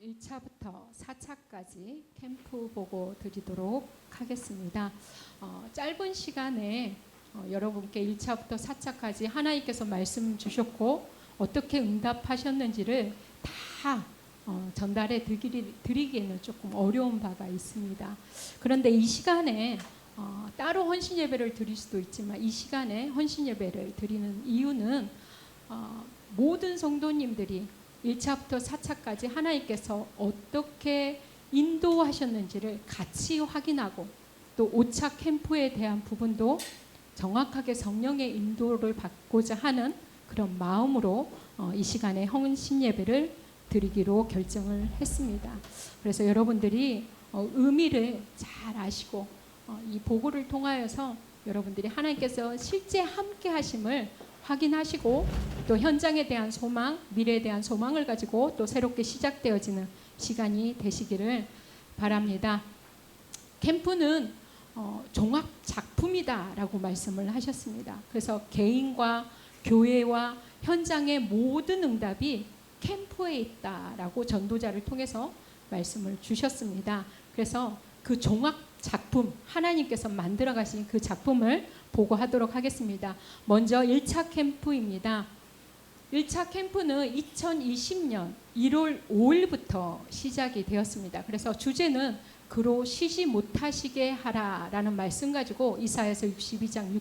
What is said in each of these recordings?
1차부터 4차까지 캠프 보고 드리도록 하겠습니다. 짧은 시간에 여러분께 1차부터 4차까지 하나님께서 말씀 주셨고 어떻게 응답하셨는지를 다 전달해 드리기에는 조금 어려운 바가 있습니다. 그런데 이 시간에 따로 헌신 예배를 드릴 수도 있지만 이 시간에 헌신 예배를 드리는 이유는 모든 성도님들이 1차부터 4차까지 하나님께서 어떻게 인도하셨는지를 같이 확인하고 또 5차 캠프에 대한 부분도 정확하게 성령의 인도를 받고자 하는 그런 마음으로 이 시간에 헌신 예배를 드리기로 결정을 했습니다. 그래서 여러분들이 의미를 잘 아시고 이 보고를 통하여서 여러분들이 하나님께서 실제 함께 하심을 확인하시고 또 현장에 대한 소망, 미래에 대한 소망을 가지고 또 새롭게 시작되어지는 시간이 되시기를 바랍니다. 캠프는 종합 작품이다라고 말씀을 하셨습니다. 그래서 개인과 교회와 현장의 모든 응답이 캠프에 있다라고 전도자를 통해서 말씀을 주셨습니다. 그래서 그 종합 작품, 하나님께서 만들어 가신 그 작품을 보고하도록 하겠습니다. 먼저 1차 캠프입니다. 1차 캠프는 2020년 1월 5일부터 시작이 되었습니다. 그래서 주제는 그로 쉬지 못하시게 하라라는 말씀 가지고 이사야서 62장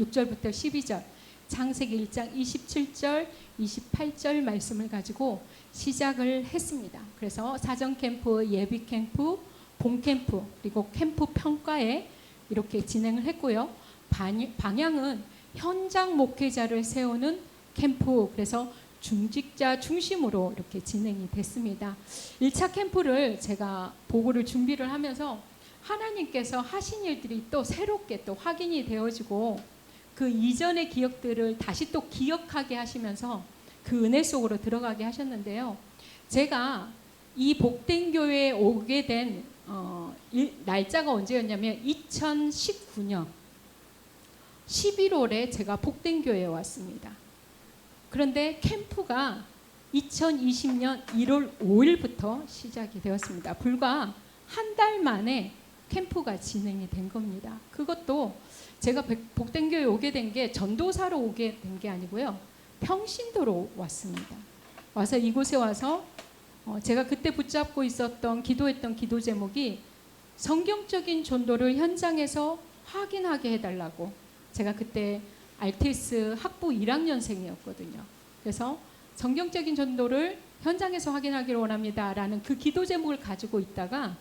6절부터 12절, 창세기 1장 27절, 28절 말씀을 가지고 시작을 했습니다. 그래서 사전 캠프, 예비 캠프, 본 캠프, 그리고 캠프 평가에 이렇게 진행을 했고요. 방향은 현장 목회자를 세우는 캠프, 그래서 중직자 중심으로 이렇게 진행이 됐습니다. 1차 캠프를 제가 보고를 준비를 하면서 하나님께서 하신 일들이 또 새롭게 또 확인이 되어지고 그 이전의 기억들을 다시 또 기억하게 하시면서 그 은혜 속으로 들어가게 하셨는데요. 제가 이 복된 교회에 오게 된 날짜가 언제였냐면 2019년 11월에 제가 복된 교회에 왔습니다. 그런데 캠프가 2020년 1월 5일부터 시작이 되었습니다. 불과 한 달 만에 캠프가 진행이 된 겁니다. 그것도 제가 복된 교회에 오게 된 게 전도사로 오게 된 게 아니고요. 평신도로 왔습니다. 와서 이곳에 와서 제가 그때 붙잡고 있었던 기도했던 기도 제목이 성경적인 전도를 현장에서 확인하게 해달라고. 제가 그때 RTS 학부 1학년생이었거든요. 그래서 성경적인 전도를 현장에서 확인하기를 원합니다 라는 그 기도 제목을 가지고 있다가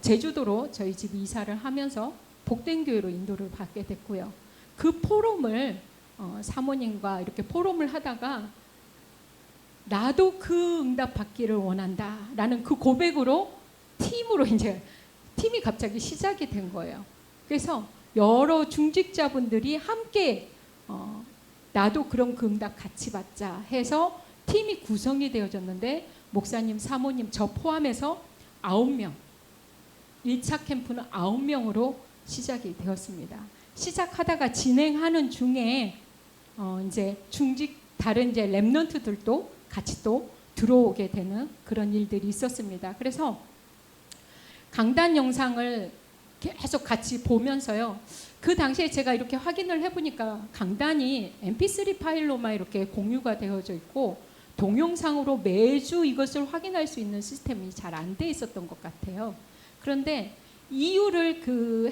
제주도로 저희 집 이사를 하면서 복된 교회로 인도를 받게 됐고요. 그 포럼을 사모님과 이렇게 포럼을 하다가 나도 그 응답 받기를 원한다 라는 그 고백으로 팀이 갑자기 시작이 된 거예요. 그래서 여러 중직자분들이 함께 나도 그런 그 응답 같이 받자 해서 팀이 구성이 되어졌는데 목사님, 사모님 저 포함해서 9명, 1차 캠프는 9명으로 시작이 되었습니다. 시작하다가 진행하는 중에 이제 다른 이제 랩런트들도 같이 또 들어오게 되는 그런 일들이 있었습니다. 그래서 강단 영상을 계속 같이 보면서요. 그 당시에 제가 이렇게 확인을 해보니까 강단이 mp3 파일로만 이렇게 공유가 되어져 있고 동영상으로 매주 이것을 확인할 수 있는 시스템이 잘 안 돼 있었던 것 같아요. 그런데 이유를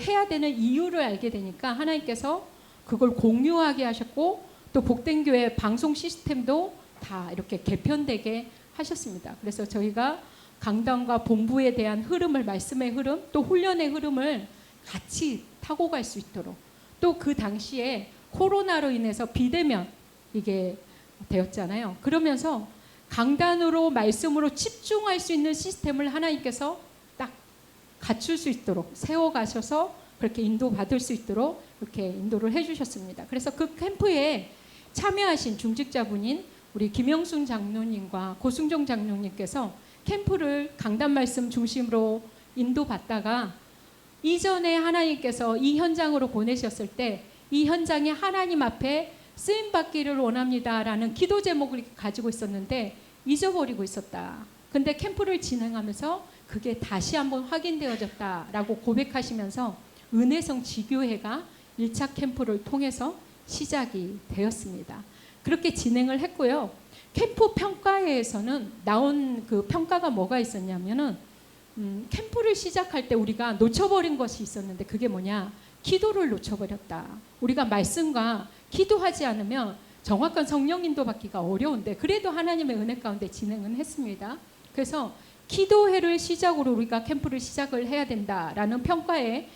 해야 되는 이유를 알게 되니까 하나님께서 그걸 공유하게 하셨고 또 복된 교회 방송 시스템도 다 이렇게 개편되게 하셨습니다. 그래서 저희가 강단과 본부에 대한 흐름을, 말씀의 흐름, 또 훈련의 흐름을 같이 타고 갈 수 있도록 또 그 당시에 코로나로 인해서 비대면 이게 되었잖아요. 그러면서 강단으로 말씀으로 집중할 수 있는 시스템을 하나님께서 딱 갖출 수 있도록 세워가셔서 그렇게 인도받을 수 있도록 이렇게 인도를 해주셨습니다. 그래서 그 캠프에 참여하신 중직자분인 우리 김영순 장로님과 고승종 장로님께서 캠프를 강단 말씀 중심으로 인도받다가 이전에 하나님께서 이 현장으로 보내셨을 때 이 현장이 하나님 앞에 쓰임받기를 원합니다라는 기도 제목을 가지고 있었는데 잊어버리고 있었다. 근데 캠프를 진행하면서 그게 다시 한번 확인되어졌다라고 고백하시면서 은혜성 지교회가 1차 캠프를 통해서 시작이 되었습니다. 그렇게 진행을 했고요. 캠프 평가회에서는 나온 그 평가가 뭐가 있었냐면은 캠프를 시작할 때 우리가 놓쳐버린 것이 있었는데 그게 뭐냐? 기도를 놓쳐버렸다. 우리가 말씀과 기도하지 않으면 정확한 성령 인도 받기가 어려운데 그래도 하나님의 은혜 가운데 진행은 했습니다. 그래서 기도회를 시작으로 우리가 캠프를 시작을 해야 된다라는 평가에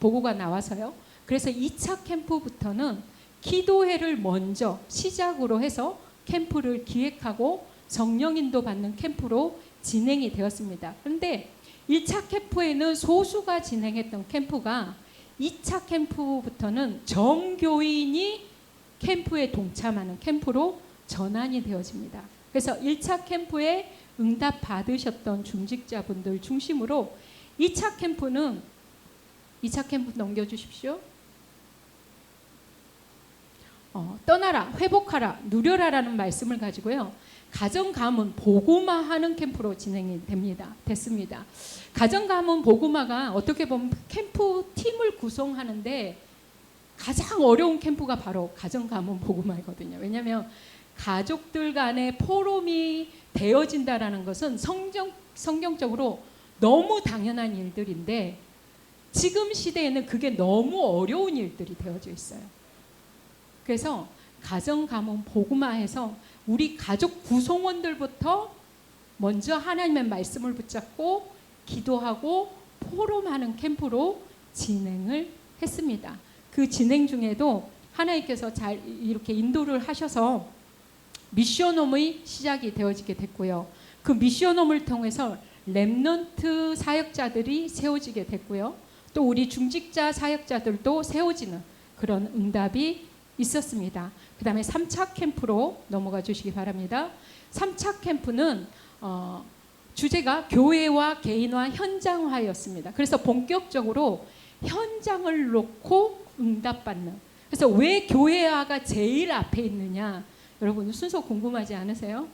보고가 나와서요. 그래서 2차 캠프부터는 기도회를 먼저 시작으로 해서 캠프를 기획하고 성령 인도 받는 캠프로 진행이 되었습니다. 그런데 1차 캠프에는 소수가 진행했던 캠프가 2차 캠프부터는 정교인이 캠프에 동참하는 캠프로 전환이 되어집니다. 그래서 1차 캠프에 응답 받으셨던 중직자분들 중심으로 2차 캠프 넘겨주십시오. 떠나라, 회복하라, 누려라라는 말씀을 가지고요. 가정 가문 복음화하는 캠프로 진행이 됐습니다. 가정 가문 복음화가 어떻게 보면 캠프 팀을 구성하는데 가장 어려운 캠프가 바로 가정 가문 복음화이거든요. 왜냐하면 가족들 간의 포럼이 되어진다라는 것은 성경적으로 너무 당연한 일들인데 지금 시대에는 그게 너무 어려운 일들이 되어져 있어요. 그래서 가정 가문 복음화해서 우리 가족 구성원들부터 먼저 하나님의 말씀을 붙잡고 기도하고 포럼하는 캠프로 진행을 했습니다. 그 진행 중에도 하나님께서 잘 이렇게 인도를 하셔서 미션홈의 시작이 되어지게 됐고요. 그 미션홈을 통해서 렘넌트 사역자들이 세워지게 됐고요. 또 우리 중직자 사역자들도 세워지는 그런 응답이 있었습니다. 그 다음에 3차 캠프로 넘어가 주시기 바랍니다. 3차 캠프는 주제가 교회와 개인화 현장화였습니다. 그래서 본격적으로 현장을 놓고 응답받는. 그래서 왜 교회화가 제일 앞에 있느냐? 여러분 순서 궁금하지 않으세요?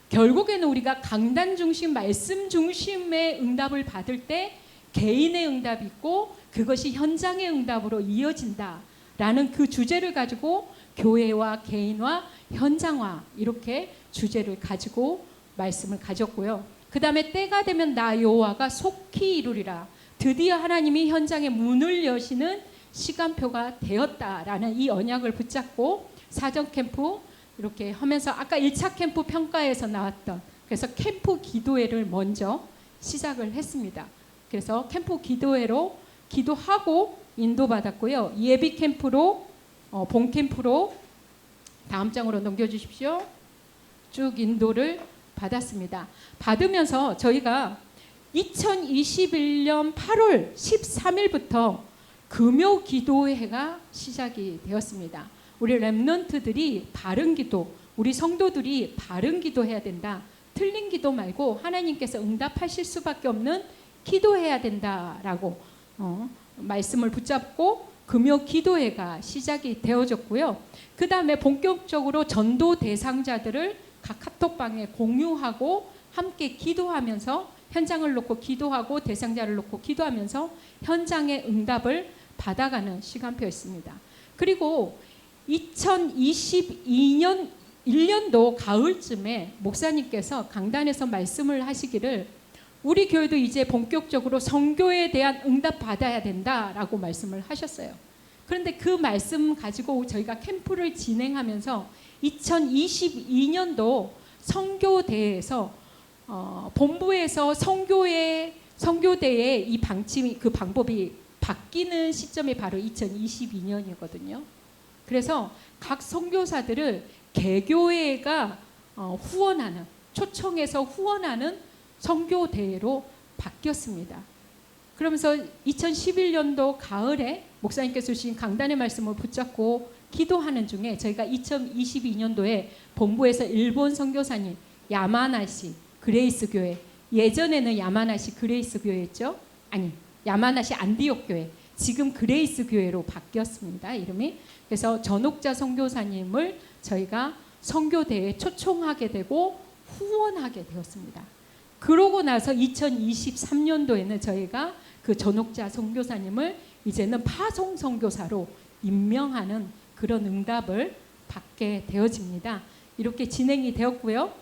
결국에는 우리가 강단 중심, 말씀 중심의 응답을 받을 때 개인의 응답이 있고 그것이 현장의 응답으로 이어진다라는 그 주제를 가지고 교회와 개인화, 현장화 이렇게 주제를 가지고 말씀을 가졌고요. 그 다음에 때가 되면 나 여호와가 속히 이루리라. 드디어 하나님이 현장의 문을 여시는 시간표가 되었다라는 이 언약을 붙잡고 사전 캠프 이렇게 하면서 아까 1차 캠프 평가에서 나왔던 그래서 캠프 기도회를 먼저 시작을 했습니다. 그래서 캠프 기도회로 기도하고 인도받았고요. 예비 캠프로 본 캠프로 다음 장으로 넘겨주십시오. 쭉 인도를 받았습니다. 받으면서 저희가 2021년 8월 13일부터 금요 기도회가 시작이 되었습니다. 우리 렘넌트들이 바른 기도, 우리 성도들이 바른 기도해야 된다. 틀린 기도 말고 하나님께서 응답하실 수밖에 없는 기도해야 된다라고 말씀을 붙잡고 금요 기도회가 시작이 되어졌고요. 그 다음에 본격적으로 전도 대상자들을 각 카톡방에 공유하고 함께 기도하면서 현장을 놓고 기도하고 대상자를 놓고 기도하면서 현장의 응답을 받아가는 시간표였습니다. 그리고 2022년 1년도 가을쯤에 목사님께서 강단에서 말씀을 하시기를 우리 교회도 이제 본격적으로 선교에 대한 응답 받아야 된다라고 말씀을 하셨어요. 그런데 그 말씀 가지고 저희가 캠프를 진행하면서 2022년도 선교대회에서 본부에서 선교대의 이 방침이 그 방법이 바뀌는 시점이 바로 2022년이거든요. 그래서 각 선교사들을 개교회가 후원하는 초청해서 후원하는 선교대회로 바뀌었습니다. 그러면서 2011년도 가을에 목사님께서 주신 강단의 말씀을 붙잡고 기도하는 중에 저희가 2022년도에 본부에서 일본 선교사님 야마나시 그레이스 교회, 예전에는 야마나시 그레이스 교회였죠. 아니 야마나시 안디옥 교회, 지금 그레이스 교회로 바뀌었습니다. 이름이. 그래서 전옥자 선교사님을 저희가 선교대회에 초청하게 되고 후원하게 되었습니다. 그러고 나서 2023년도에는 저희가 그 전옥자 선교사님을 이제는 파송 선교사로 임명하는 그런 응답을 받게 되어집니다. 이렇게 진행이 되었고요.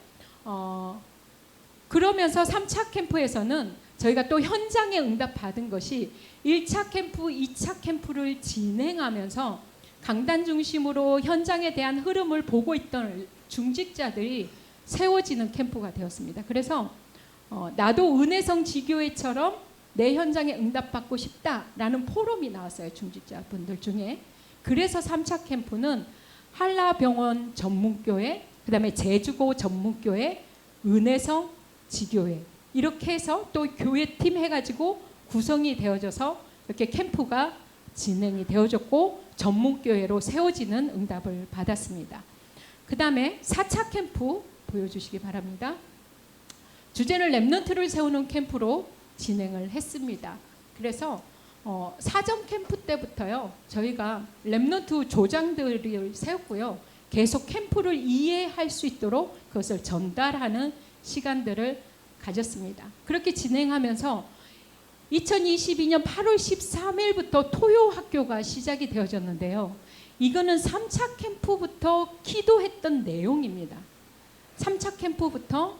그러면서 3차 캠프에서는 저희가 또 현장에 응답 받은 것이 1차 캠프, 2차 캠프를 진행하면서 강단 중심으로 현장에 대한 흐름을 보고 있던 중직자들이 세워지는 캠프가 되었습니다. 그래서 나도 은혜성 지교회처럼 내 현장에 응답받고 싶다라는 포럼이 나왔어요. 중직자분들 중에. 그래서 3차 캠프는 한라병원 전문교회, 그 다음에 제주고 전문교회, 은혜성 지교회 이렇게 해서 또 교회팀 해가지고 구성이 되어져서 이렇게 캠프가 진행이 되어졌고 전문교회로 세워지는 응답을 받았습니다. 그 다음에 4차 캠프 보여주시기 바랍니다. 주제는 렘넌트를 세우는 캠프로 진행을 했습니다. 그래서 사전 캠프 때부터요 저희가 렘넌트 조장들을 세웠고요. 계속 캠프를 이해할 수 있도록 그것을 전달하는 시간들을 가졌습니다. 그렇게 진행하면서 2022년 8월 13일부터 토요 학교가 시작이 되어졌는데요. 이거는 3차 캠프부터 기도했던 내용입니다. 3차 캠프부터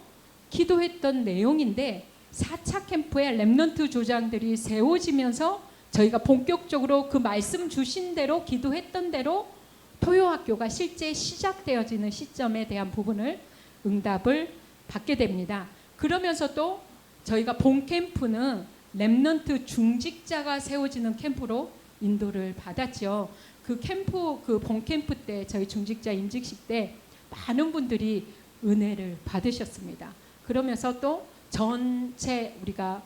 기도했던 내용인데 4차 캠프에 렘넌트 조장들이 세워지면서 저희가 본격적으로 그 말씀 주신 대로 기도했던 대로 토요학교가 실제 시작되어지는 시점에 대한 부분을 응답을 받게 됩니다. 그러면서 또 저희가 본 캠프는 렘넌트 중직자가 세워지는 캠프로 인도를 받았죠. 그 캠프, 그 본 캠프 때 저희 중직자 임직식 때 많은 분들이 은혜를 받으셨습니다. 그러면서 또 전체 우리가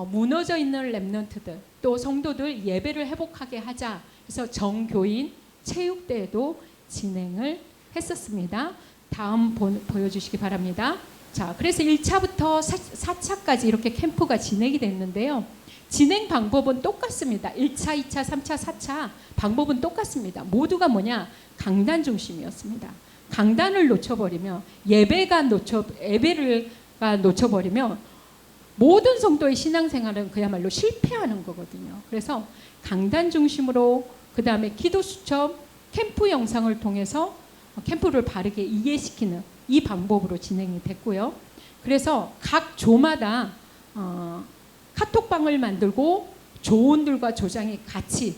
무너져 있는 렘넌트들 또 성도들 예배를 회복하게 하자. 그래서 정교인 체육대회도 진행을 했었습니다. 다음 보여주시기 바랍니다. 자, 그래서 1차부터 4차까지 이렇게 캠프가 진행이 됐는데요. 진행 방법은 똑같습니다. 1차, 2차, 3차, 4차 방법은 똑같습니다. 모두가 뭐냐? 강단 중심이었습니다. 강단을 놓쳐버리면 예배를 놓쳐버리면 모든 성도의 신앙생활은 그야말로 실패하는 거거든요. 그래서 강단 중심으로 그 다음에 기도 수첩, 캠프 영상을 통해서 캠프를 바르게 이해시키는 이 방법으로 진행이 됐고요. 그래서 각 조마다 카톡방을 만들고 조원들과 조장이 같이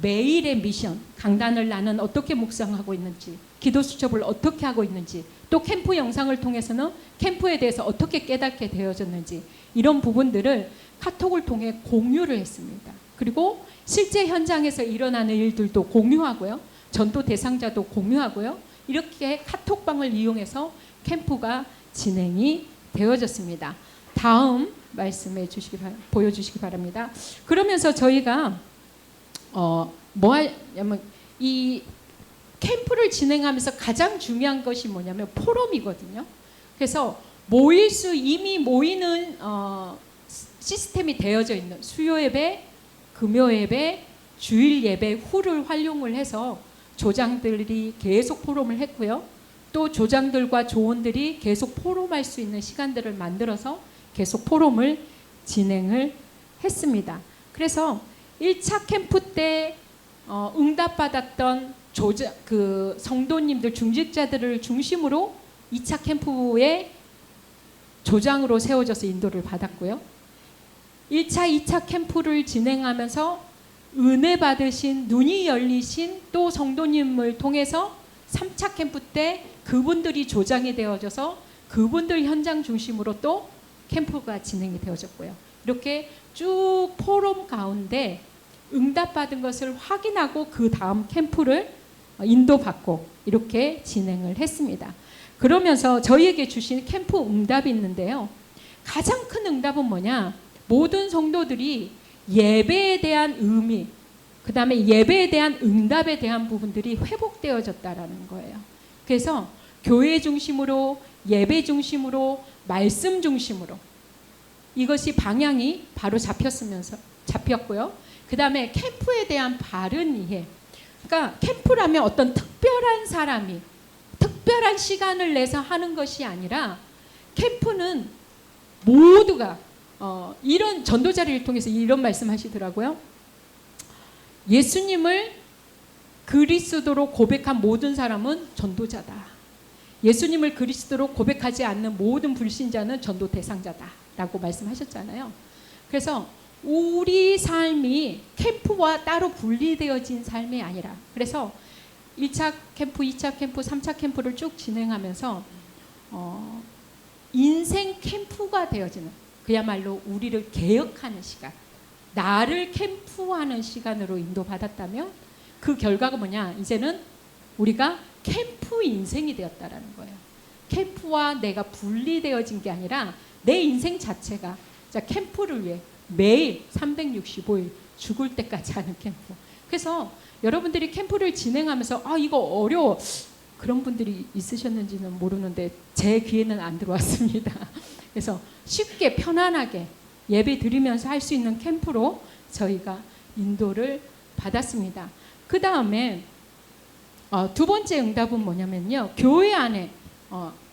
매일의 미션, 강단을 나는 어떻게 묵상하고 있는지, 기도 수첩을 어떻게 하고 있는지, 또 캠프 영상을 통해서는 캠프에 대해서 어떻게 깨닫게 되어졌는지 이런 부분들을 카톡을 통해 공유를 했습니다. 그리고 실제 현장에서 일어나는 일들도 공유하고요. 전도 대상자도 공유하고요. 이렇게 카톡방을 이용해서 캠프가 진행이 되어졌습니다. 다음 말씀해 주시기 보여주시기 바랍니다. 그러면서 저희가 뭐 하냐면 이 캠프를 진행하면서 가장 중요한 것이 뭐냐면 포럼이거든요. 그래서 이미 모이는 시스템이 되어져 있는 수요 예배, 금요 예배, 주일 예배 후를 활용을 해서 조장들이 계속 포럼을 했고요. 또 조장들과 조원들이 계속 포럼할 수 있는 시간들을 만들어서 계속 포럼을 진행을 했습니다. 그래서 1차 캠프 때 응답받았던 그 성도님들, 중직자들을 중심으로 2차 캠프에 조장으로 세워져서 인도를 받았고요. 1차, 2차 캠프를 진행하면서 은혜 받으신, 눈이 열리신 또 성도님을 통해서 3차 캠프 때 그분들이 조장이 되어져서 그분들 현장 중심으로 또 캠프가 진행이 되어졌고요. 이렇게 쭉 포럼 가운데 응답받은 것을 확인하고 그 다음 캠프를 인도받고 이렇게 진행을 했습니다. 그러면서 저희에게 주신 캠프 응답이 있는데요. 가장 큰 응답은 뭐냐? 모든 성도들이 예배에 대한 의미, 그 다음에 예배에 대한 응답에 대한 부분들이 회복되어졌다라는 거예요. 그래서 교회 중심으로, 예배 중심으로, 말씀 중심으로 이것이 방향이 바로 잡혔고요. 그 다음에 캠프에 대한 바른 이해. 그러니까 캠프라면 어떤 특별한 사람이 특별한 시간을 내서 하는 것이 아니라 캠프는 모두가 이런 전도자를 통해서 이런 말씀하시더라고요. 예수님을 그리스도로 고백한 모든 사람은 전도자다. 예수님을 그리스도로 고백하지 않는 모든 불신자는 전도 대상자다 라고 말씀하셨잖아요. 그래서 우리 삶이 캠프와 따로 분리되어진 삶이 아니라, 그래서 1차 캠프, 2차 캠프, 3차 캠프를 쭉 진행하면서 인생 캠프가 되어지는, 그야말로 우리를 개혁하는 시간, 나를 캠프하는 시간으로 인도받았다면 그 결과가 뭐냐? 이제는 우리가 캠프 인생이 되었다라는 거예요. 캠프와 내가 분리되어진 게 아니라 내 인생 자체가 캠프를 위해 매일 365일 죽을 때까지 하는 캠프. 그래서 여러분들이 캠프를 진행하면서 이거 어려워, 그런 분들이 있으셨는지는 모르는데 제 귀에는 안 들어왔습니다. 그래서 쉽게 편안하게 예배 드리면서 할 수 있는 캠프로 저희가 인도를 받았습니다. 그 다음에 두 번째 응답은 뭐냐면요, 교회 안에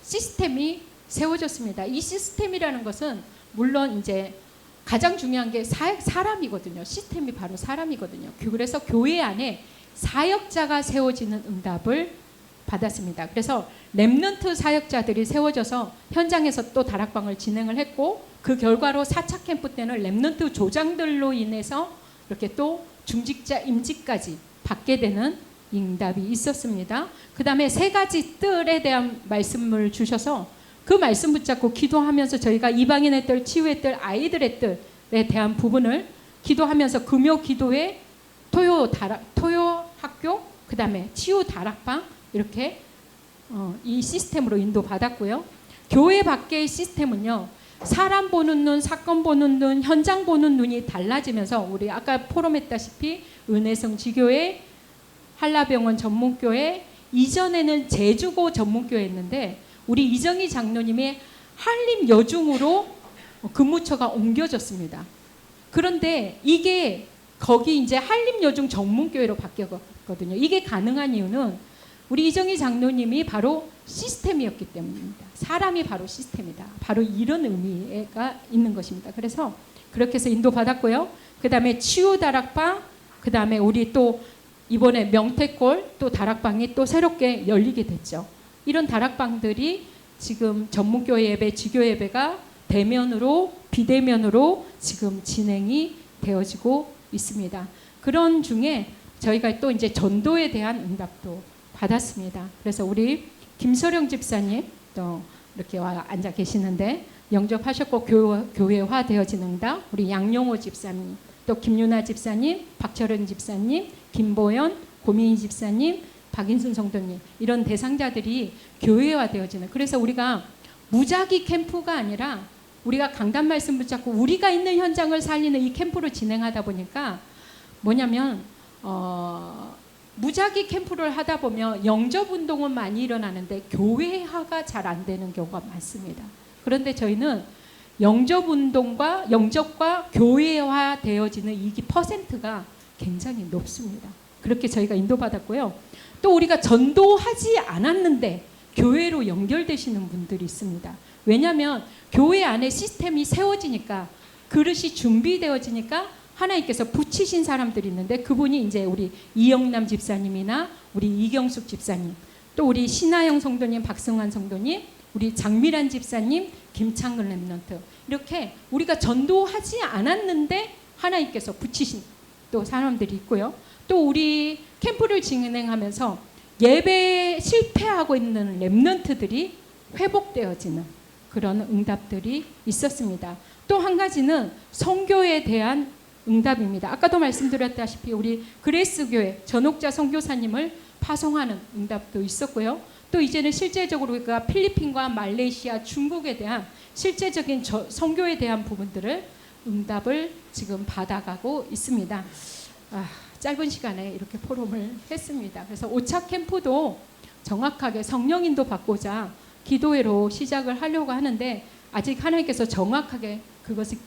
시스템이 세워졌습니다. 이 시스템이라는 것은 물론 이제 가장 중요한 게 사람이거든요. 시스템이 바로 사람이거든요. 그래서 교회 안에 사역자가 세워지는 응답을 받았습니다. 그래서 렘넌트 사역자들이 세워져서 현장에서 또 다락방을 진행을 했고, 그 결과로 4차 캠프 때는 렘넌트 조장들로 인해서 이렇게 또 중직자 임직까지 받게 되는 응답이 있었습니다. 그 다음에 3가지 뜰에 대한 말씀을 주셔서 그 말씀 붙잡고 기도하면서 저희가 이방인의 뜰, 치유의 뜰, 아이들의 뜰에 대한 부분을 기도하면서 금요 기도회, 토요 학교, 그 다음에 치유 다락방, 이렇게 이 시스템으로 인도받았고요. 교회 밖의 시스템은요, 사람 보는 눈, 사건 보는 눈, 현장 보는 눈이 달라지면서 우리 아까 포럼했다시피 은혜성 지교회, 한라병원 전문교회, 이전에는 제주고 전문교회였는데 우리 이정희 장로님이 한림여중으로 근무처가 옮겨졌습니다. 그런데 이게 거기 이제 한림여중 전문교회로 바뀌었거든요. 이게 가능한 이유는 우리 이정희 장로님이 바로 시스템이었기 때문입니다. 사람이 바로 시스템이다. 바로 이런 의미가 있는 것입니다. 그래서 그렇게 해서 인도받았고요. 그 다음에 치유다락방, 그 다음에 우리 또 이번에 명태골 또 다락방이 또 새롭게 열리게 됐죠. 이런 다락방들이 지금 전문교회 예배, 지교 예배가 대면으로 비대면으로 지금 진행이 되어지고 있습니다. 그런 중에 저희가 또 이제 전도에 대한 응답도 받았습니다. 그래서 우리 김소령 집사님 또 이렇게 와 앉아 계시는데 영접하셨고 교회화 되어진 응답, 우리 양용호 집사님, 또 김유나 집사님, 박철은 집사님, 김보연, 고민희 집사님, 박인순 성도님, 이런 대상자들이 교회화 되어지는, 그래서 우리가 무작위 캠프가 아니라 우리가 강단 말씀 붙잡고 우리가 있는 현장을 살리는 이 캠프를 진행하다 보니까 뭐냐면 무작위 캠프를 하다 보면 영접 운동은 많이 일어나는데 교회화가 잘 안 되는 경우가 많습니다. 그런데 저희는 영접과 교회화 되어지는 이 퍼센트가 굉장히 높습니다. 그렇게 저희가 인도받았고요. 또 우리가 전도하지 않았는데 교회로 연결되시는 분들이 있습니다. 왜냐하면 교회 안에 시스템이 세워지니까, 그릇이 준비되어지니까 하나님께서 붙이신 사람들이 있는데, 그분이 이제 우리 이영남 집사님이나 우리 이경숙 집사님, 또 우리 신하영 성도님, 박승환 성도님, 우리 장미란 집사님, 김창근 렘넌트, 이렇게 우리가 전도하지 않았는데 하나님께서 붙이신 또 사람들이 있고요. 또 우리 캠프를 진행하면서 예배 실패하고 있는 렘넌트들이 회복되어지는 그런 응답들이 있었습니다. 또 한 가지는 선교에 대한 응답입니다. 아까도 말씀드렸다시피 우리 그레이스교회 전옥자 선교사님을 파송하는 응답도 있었고요. 또 이제는 실제적으로 우리가 필리핀과 말레이시아, 중국에 대한 실제적인 선교에 대한 부분들을 응답을 지금 받아가고 있습니다. 짧은 시간에 이렇게 포럼을 했습니다. 그래서 5차 캠프도 정확하게 성령 인도 받고자 기도회로 시작을 하려고 하는데 아직 하나님께서 정확하게 그것을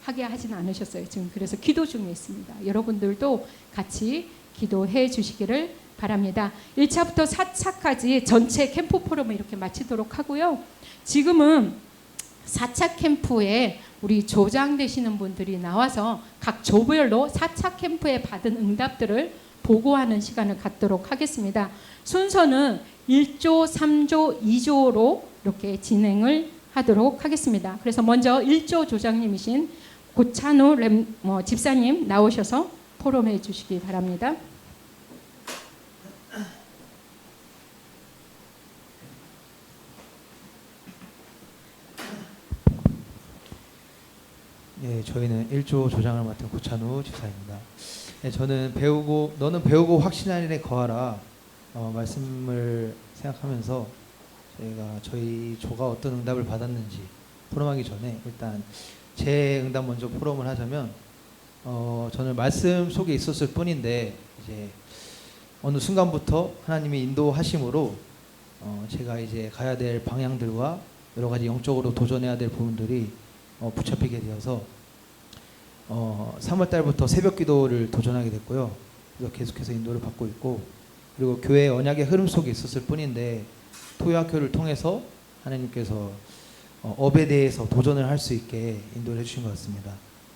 하게 하진 않으셨어요. 지금 그래서 기도 중에 있습니다. 여러분들도 같이 기도해 주시기를 바랍니다. 1차부터 4차까지 전체 캠프 포럼을 이렇게 마치도록 하고요. 지금은 4차 캠프에 우리 조장 되시는 분들이 나와서 각 조별로 4차 캠프에 받은 응답들을 보고하는 시간을 갖도록 하겠습니다. 순서는 1조, 3조, 2조로 이렇게 진행을 하도록 하겠습니다. 그래서 먼저 1조 조장님이신 고찬우 집사님 나오셔서 포럼해 주시기 바랍니다. 예, 저희는 1조 조장을 맡은 고찬우 집사입니다. 예, 너는 배우고 확신한 일에 거하라 말씀을 생각하면서 저희 조가 어떤 응답을 받았는지 포럼하기 전에 일단 제 응답 먼저 포럼을 하자면 저는 말씀 속에 있었을 뿐인데 이제 어느 순간부터 하나님이 인도하심으로 제가 이제 가야 될 방향들과 여러 가지 영적으로 도전해야 될 부분들이 붙잡히게 되어서 3월 달부터 새벽 기도를 도전하게 됐고요. 그래서 계속해서 인도를 받고 있고, 그리고 교회 언약의 흐름 속에 있었을 뿐인데 토요학교를 통해서 하나님께서 업에 대해서 도전을 할 수 있게 인도를 해주신 것 같습니다.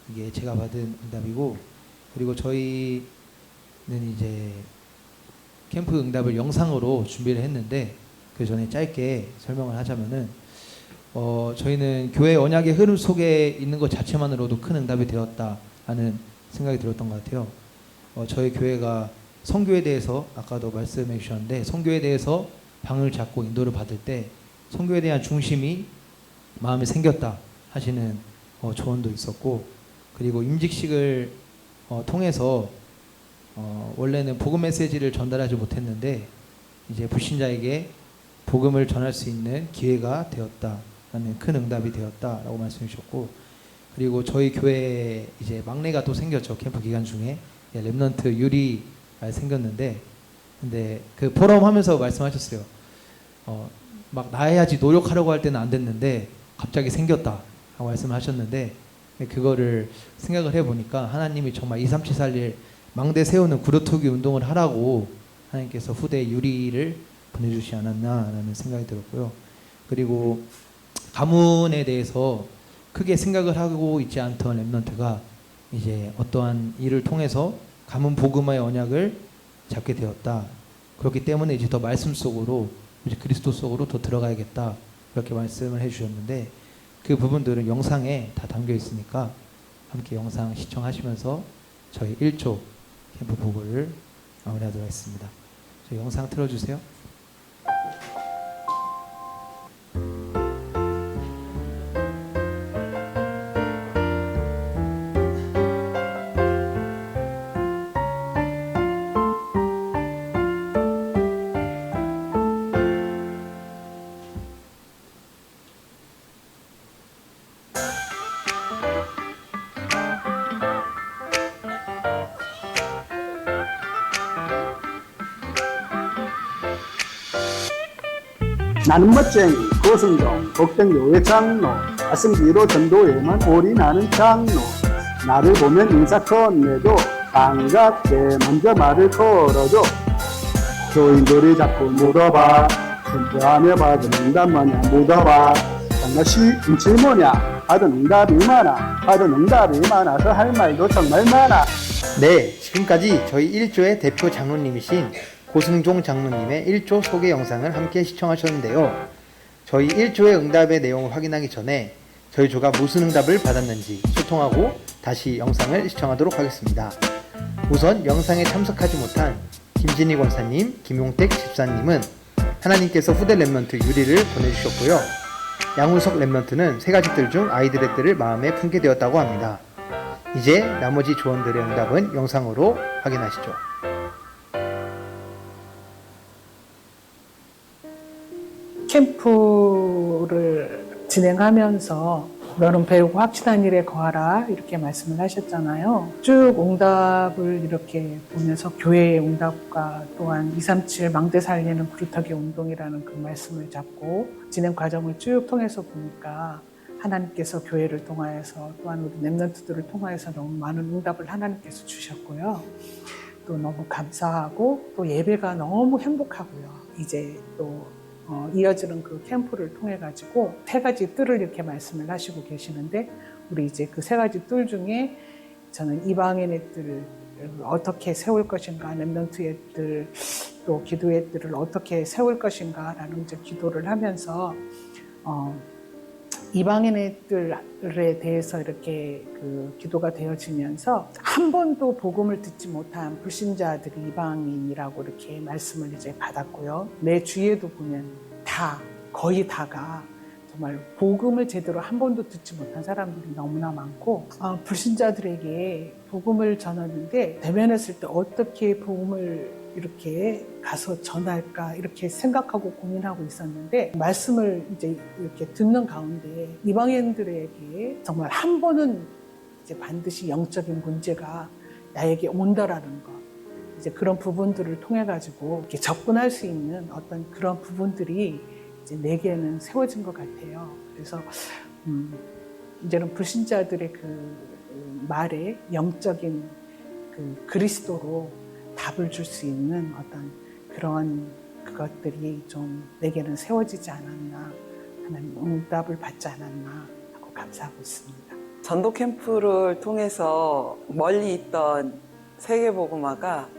이게 제가 받은 응답이고, 그리고 저희는 이제 캠프 응답을 영상으로 준비를 했는데 그 전에 짧게 설명을 하자면은 저희는 교회 언약의 흐름 속에 있는 것 자체만으로도 큰 응답이 되었다라는 생각이 들었던 것 같아요. 저희 교회가 선교에 대해서 아까도 말씀해 주셨는데, 선교에 대해서 방을 잡고 인도를 받을 때 선교에 대한 중심이 마음에 생겼다 하시는 조언도 있었고, 그리고 임직식을 통해서 원래는 복음 메시지를 전달하지 못했는데 이제 불신자에게 복음을 전할 수 있는 기회가 되었다라는 큰 응답이 되었다라고 말씀해 주셨고, 그리고 저희 교회에 이제 막내가 또 생겼죠. 캠프 기간 중에 랩넌트 유리가 생겼는데, 근데 그 포럼 하면서 말씀하셨어요. 막 나야지 노력하려고 할 때는 안 됐는데 갑자기 생겼다 라고 말씀하셨는데, 그거를 생각을 해보니까 하나님이 정말 237 살릴 망대 세우는 구루토기 운동을 하라고 하나님께서 후대 유리를 보내주시지 않았나라는 생각이 들었고요. 그리고 가문에 대해서 크게 생각을 하고 있지 않던 랩넌트가 이제 어떠한 일을 통해서 가문 복음화의 언약을 잡게 되었다. 그렇기 때문에 이제 더 말씀 속으로, 이제 그리스도 속으로 더 들어가야겠다, 그렇게 말씀을 해주셨는데, 그 부분들은 영상에 다 담겨 있으니까 함께 영상 시청하시면서 저희 1조 캠프 보고를 마무리하도록 하겠습니다. 저희 영상 틀어주세요. 나는 멋쟁이 고승종 복등교회 장로, 가슴기로 전도에만 올인하는 장로. 나를 보면 인사 건네도 반갑게 먼저 말을 걸어줘. 교인들이 자꾸 물어봐, 전도하며 받은 응답 뭐냐 물어봐. 반갑시 음치 뭐냐, 받은 응답이 많아서 할 말도 정말 많아. 네, 지금까지 저희 1조의 대표 장로님이신 고승종 장로님의 1조 소개 영상을 함께 시청하셨는데요. 저희 1조의 응답의 내용을 확인하기 전에 저희 조가 무슨 응답을 받았는지 소통하고 다시 영상을 시청하도록 하겠습니다. 우선 영상에 참석하지 못한 김진희 권사님, 김용택 집사님은 하나님께서 후대 랩넌트 유리를 보내주셨고요. 양우석 랩넌트는 세 가지들 중 아이들의 뜻을 마음에 품게 되었다고 합니다. 이제 나머지 조언들의 응답은 영상으로 확인하시죠. 캠프를 진행하면서 너는 배우고 확신한 일에 거하라 이렇게 말씀을 하셨잖아요. 쭉 응답을 이렇게 보면서 교회의 응답과 또한 237 망대 살리는 구루터기 운동이라는 그 말씀을 잡고 진행 과정을 쭉 통해서 보니까 하나님께서 교회를 통하여서 또한 우리 랩넌트들을 통하여서 너무 많은 응답을 하나님께서 주셨고요. 또 너무 감사하고 또 예배가 너무 행복하고요. 이제 또 이어지는 그 캠프를 통해 가지고 세 가지 뜰을 이렇게 말씀을 하시고 계시는데 우리 이제 그 세 가지 뜰 중에 저는 이방인의 뜰을 어떻게 세울 것인가, 렘넌트의 뜰, 또 기도의 뜰을 어떻게 세울 것인가라는 이제 기도를 하면서 이방인의 뜰에 대해서 이렇게 그 기도가 되어지면서 한 번도 복음을 듣지 못한 불신자들이 이방인이라고 이렇게 말씀을 이제 받았고요. 내 주위에도 보면 거의 다가 정말 복음을 제대로 한 번도 듣지 못한 사람들이 너무나 많고 불신자들에게 복음을 전하는데 대면했을 때 어떻게 복음을 이렇게 가서 전할까 이렇게 생각하고 고민하고 있었는데 말씀을 이제 이렇게 듣는 가운데 이방인들에게 정말 한 번은 이제 반드시 영적인 문제가 나에게 온다라는 것 이제 그런 부분들을 통해 가지고 이렇게 접근할 수 있는 어떤 그런 부분들이 이제 내게는 세워진 것 같아요. 그래서 이제는 불신자들의 그 말에 영적인 그 그리스도로 답을 줄 수 있는 어떤 그런 그것들이 좀 내게는 세워지지 않았나 하나님 응답을 받지 않았나 하고 감사하고 있습니다. 전도 캠프를 통해서 멀리 있던 세계복음화가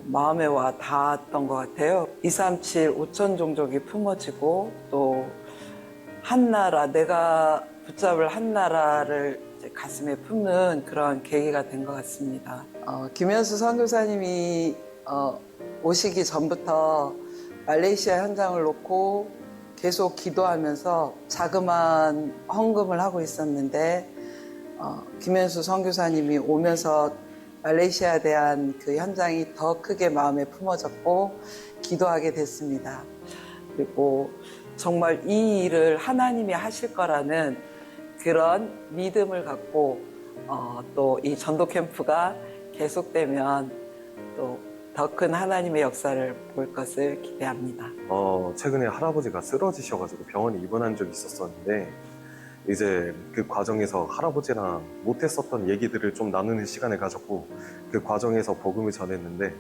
마음에 와 닿았던 것 같아요. 237 5천 종족이 품어지고 또 한 나라, 내가 붙잡을 한 나라를 이제 가슴에 품는 그런 계기가 된 것 같습니다. 김현수 선교사님이 오시기 전부터 말레이시아 현장을 놓고 계속 기도하면서 자그마한 헌금을 하고 있었는데 김현수 선교사님이 오면서 말레이시아에 대한 그 현장이 더 크게 마음에 품어졌고 기도하게 됐습니다. 그리고 정말 이 일을 하나님이 하실 거라는 그런 믿음을 갖고 또 이 전도 캠프가 계속되면 또 더 큰 하나님의 역사를 볼 것을 기대합니다. 최근에 할아버지가 쓰러지셔가지고 병원에 입원한 적이 있었었는데 이제 그 과정에서 할아버지랑 못했었던 얘기들을 좀 나누는 시간을 가졌고 그 과정에서 복음을 전했는데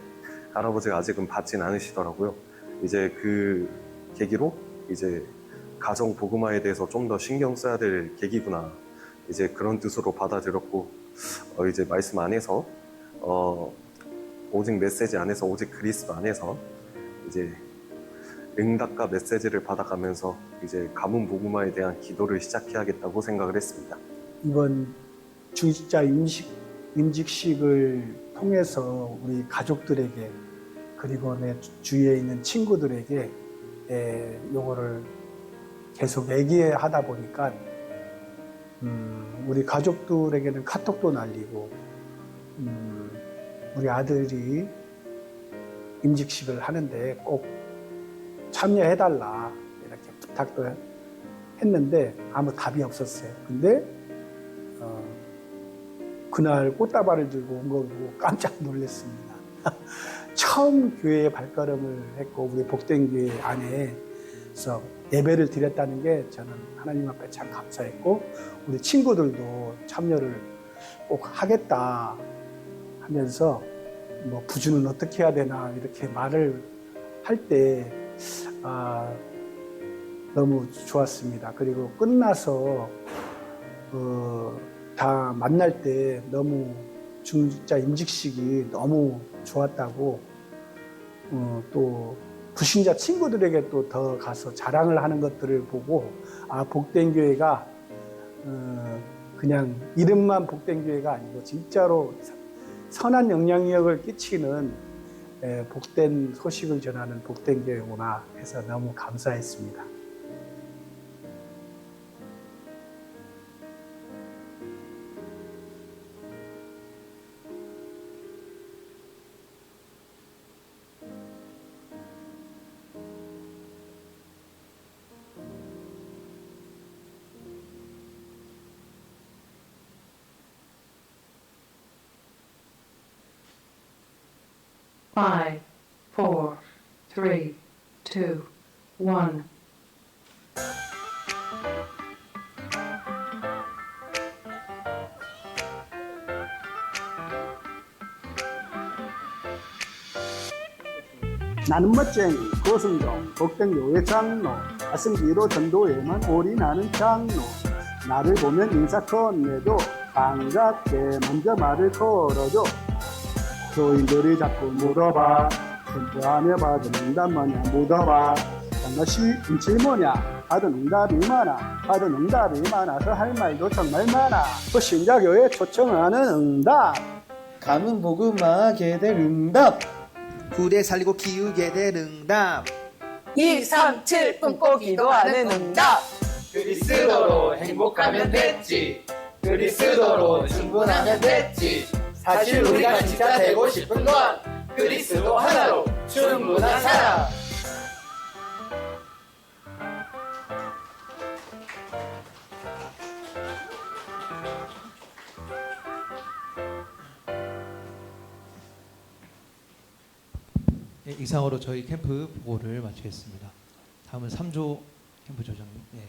할아버지가 아직은 받진 않으시더라고요. 이제 그 계기로 이제 가정 복음화에 대해서 좀 더 신경 써야 될 계기구나 이제 그런 뜻으로 받아들였고 이제 말씀 안에서 오직 메시지 안에서 오직 그리스도 안에서 이제 응답과 메시지를 받아가면서 이제 가문 복음화에 대한 기도를 시작해야겠다고 생각을 했습니다. 이번 중직자 임직식을 통해서 우리 가족들에게 그리고 내 주위에 있는 친구들에게 요거를 계속 얘기하다 보니까 우리 가족들에게는 카톡도 날리고 우리 아들이 임직식을 하는데 꼭 참여해달라 이렇게 부탁도 했는데 아무 답이 없었어요. 근데 그날 꽃다발을 들고 온 거 보고 깜짝 놀랐습니다. 처음 교회에 발걸음을 했고 우리 복된 교회 안에서 예배를 드렸다는 게 저는 하나님 앞에 참 감사했고 우리 친구들도 참여를 꼭 하겠다 하면서 뭐 부주는 어떻게 해야 되나 이렇게 말을 할 때 너무 좋았습니다. 그리고 끝나서 다 만날 때 너무 중직자 임직식이 너무 좋았다고 또 불신자 친구들에게 또 더 가서 자랑을 하는 것들을 보고 복된 교회가 그냥 이름만 복된 교회가 아니고 진짜로 선한 영향력을 끼치는 복된 소식을 전하는 복된 교회구나 해서 너무 감사했습니다. Five, four, three, two, one. 나는 멋쟁이 고승정 복된 교회 장로 가슴기로 전도에만 올인하는 장로 나를 보면 인사 건네도 반갑게 먼저 말을 걸어줘 교인들이 자꾸 물어봐 캠프하며 받은 응답 뭐냐 묻어봐 반드시 질문이야 받은 응답이 많아서 할 말도 정말 많아 그 신자교회 초청하는 응답 가문 복음하게 될 응답. 부대 살리고 키우게 될 응답. 2, 3, 7 꿈꿔 기도하는 응답. 그리스도로 행복하면 됐지. 그리스도로 충분하면 됐지. 사실 우리가 진짜 되고 싶은 건 그리스도 하나로 충분한 사람. 예, 이상으로 저희 캠프 보고를 마치겠습니다. 다음은 3조 캠프 조장님. 예,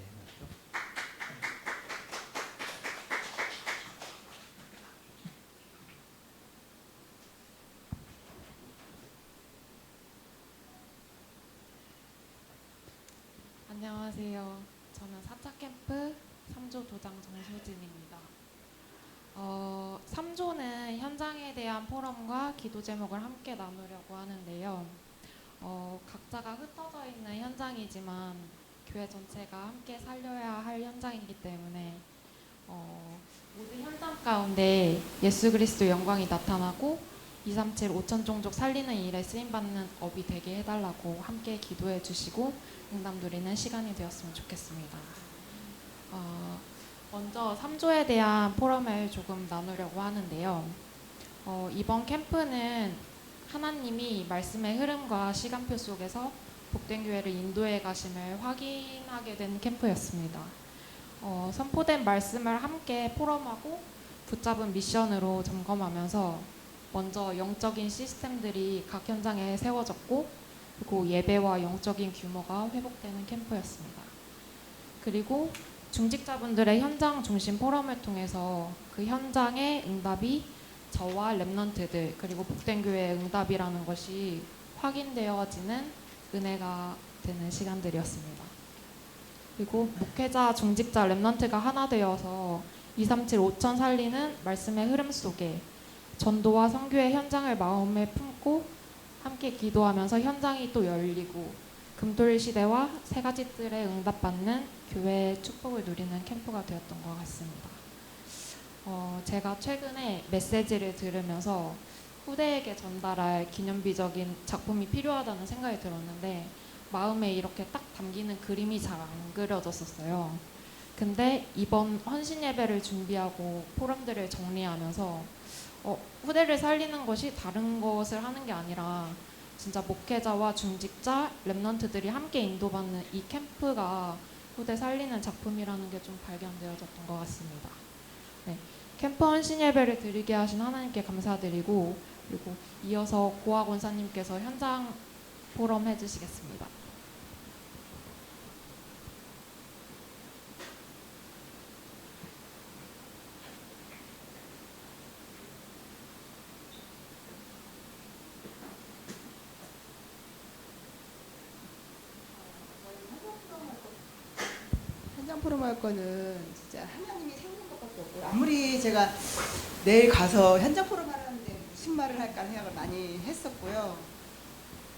안녕하세요. 저는 4차 캠프 3조 도장 정수진입니다. 3조는 현장에 대한 포럼과 기도 제목을 함께 나누려고 하는데요. 각자가 흩어져 있는 현장이지만 교회 전체가 함께 살려야 할 현장이기 때문에 모든 현장 가운데 예수 그리스도 영광이 나타나고 237 5천 종족 살리는 일에 쓰임받는 업이 되게 해달라고 함께 기도해 주시고 응답 누리는 시간이 되었으면 좋겠습니다. 먼저 3조에 대한 포럼을 조금 나누려고 하는데요. 이번 캠프는 하나님이 말씀의 흐름과 시간표 속에서 복된 교회를 인도해 가심을 확인하게 된 캠프였습니다. 선포된 말씀을 함께 포럼하고 붙잡은 미션으로 점검하면서 먼저 영적인 시스템들이 각 현장에 세워졌고 그리고 예배와 영적인 규모가 회복되는 캠프였습니다. 그리고 중직자분들의 현장 중심 포럼을 통해서 그 현장의 응답이 저와 랩넌트들 그리고 복된 교회의 응답이라는 것이 확인되어지는 은혜가 되는 시간들이었습니다. 그리고 목회자, 중직자, 랩넌트가 하나 되어서 237 5천 살리는 말씀의 흐름 속에 전도와 선교의 현장을 마음에 품고 함께 기도하면서 현장이 또 열리고 금토일 시대와 세 가지 뜰에 응답받는 교회의 축복을 누리는 캠프가 되었던 것 같습니다. 제가 최근에 메시지를 들으면서 후대에게 전달할 기념비적인 작품이 필요하다는 생각이 들었는데 마음에 이렇게 딱 담기는 그림이 잘 안 그려졌었어요. 근데 이번 헌신 예배를 준비하고 포럼들을 정리하면서 후대를 살리는 것이 다른 것을 하는 게 아니라 진짜 목회자와 중직자, 랩넌트들이 함께 인도받는 이 캠프가 후대 살리는 작품이라는 게 좀 발견되어졌던 것 같습니다. 네, 캠프 헌신 예배를 드리게 하신 하나님께 감사드리고 그리고 이어서 고아 권사님께서 현장 포럼 해주시겠습니다. 현장 포럼 할 거는 진짜 하나님이 세우는 것밖에 없고요. 아무리 제가 내일 가서 현장 포럼 하는데 무슨 말을 할까 생각을 많이 했었고요.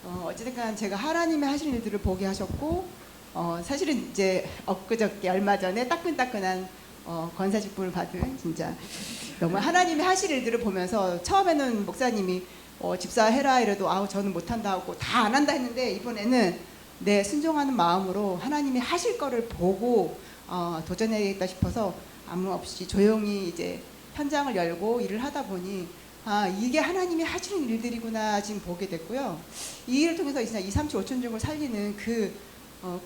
어찌됐건 제가 하나님의 하시는 일들을 보게 하셨고 사실은 이제 엊그저께 얼마 전에 따끈따끈한 권사 직분을 받은 진짜 너무 하나님의 하실 일들을 보면서 처음에는 목사님이 집사해라 이래도 아우 저는 못한다 하고 다 안 한다 했는데 이번에는 네, 순종하는 마음으로 하나님이 하실 거를 보고 도전해야겠다 싶어서 아무 없이 조용히 이제 현장을 열고 일을 하다 보니 이게 하나님이 하시는 일들이구나 지금 보게 됐고요. 이 일을 통해서 진짜 2, 3, 7, 5천 종을 살리는 그